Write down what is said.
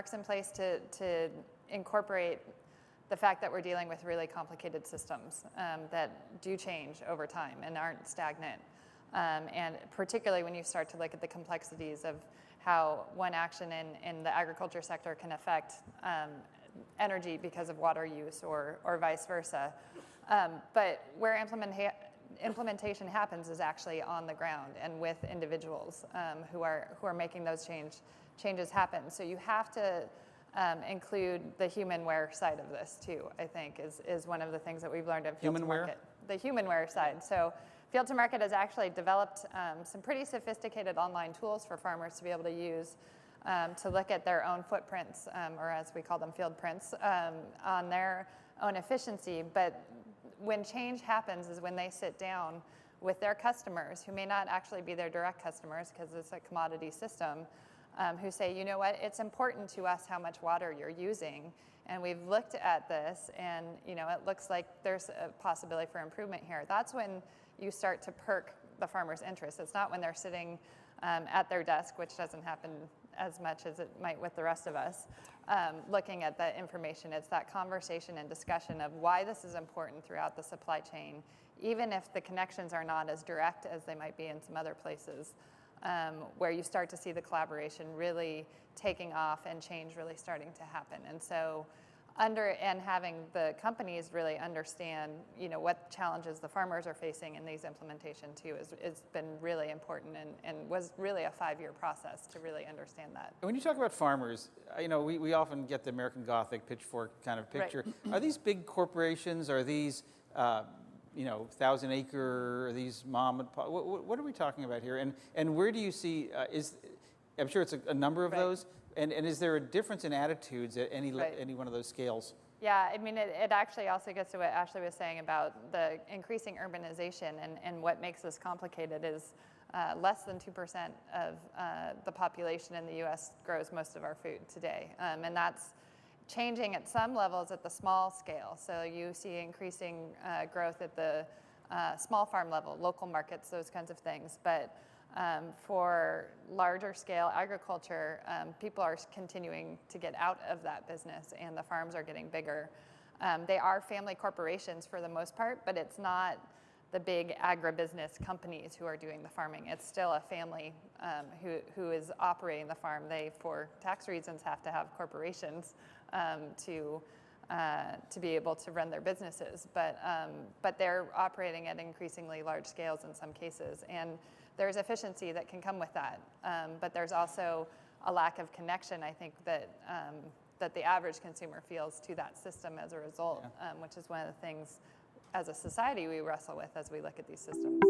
frameworks in place to incorporate the fact that we're dealing with really complicated systems that do change over time and aren't stagnant. And particularly when you start to look at the complexities of how one action in the agriculture sector can affect energy because of water use or vice versa. But where implementation happens is actually on the ground and with individuals who are making those changes happen. So you have to include the humanware side of this too, I think, is one of the things that we've learned at Field to Market. The humanware side. So Field to Market has actually developed some pretty sophisticated online tools for farmers to be able to use to look at their own footprints, or as we call them, field prints, on their own efficiency. But when change happens is when they sit down with their customers, who may not actually be their direct customers because it's a commodity system, who say, you know what, it's important to us how much water you're using, and we've looked at this, and it looks like there's a possibility for improvement here. That's when you start to perk the farmer's interest. It's not when they're sitting at their desk, which doesn't happen as much as it might with the rest of us, looking at the information. It's that conversation and discussion of why this is important throughout the supply chain, even if the connections are not as direct as they might be in some other places, where you start to see the collaboration really taking off and change really starting to happen. And so having the companies really understand, what challenges the farmers are facing in these implementation too has been really important and was really a 5-year process to really understand that. When you talk about farmers, we often get the American Gothic pitchfork kind of picture. Right. Are these big corporations? Are these, 1,000-acre? Are these mom and pop? What are we talking about here? And where do you see, I'm sure it's a number of those. And is there a difference in attitudes at any one of those scales? Yeah, I mean, it actually also gets to what Ashley was saying about the increasing urbanization, and what makes this complicated is less than 2% of the population in the U.S. grows most of our food today. And that's changing at some levels at the small scale. So you see increasing growth at the small farm level, local markets, those kinds of things. But for larger scale agriculture, people are continuing to get out of that business, and the farms are getting bigger. They are family corporations for the most part, but it's not the big agribusiness companies who are doing the farming. It's still a family who is operating the farm. They, for tax reasons, have to have corporations to be able to run their businesses. But they're operating at increasingly large scales in some cases. And there's efficiency that can come with that, but there's also a lack of connection, I think, that the average consumer feels to that system as a result, which is one of the things as a society we wrestle with as we look at these systems.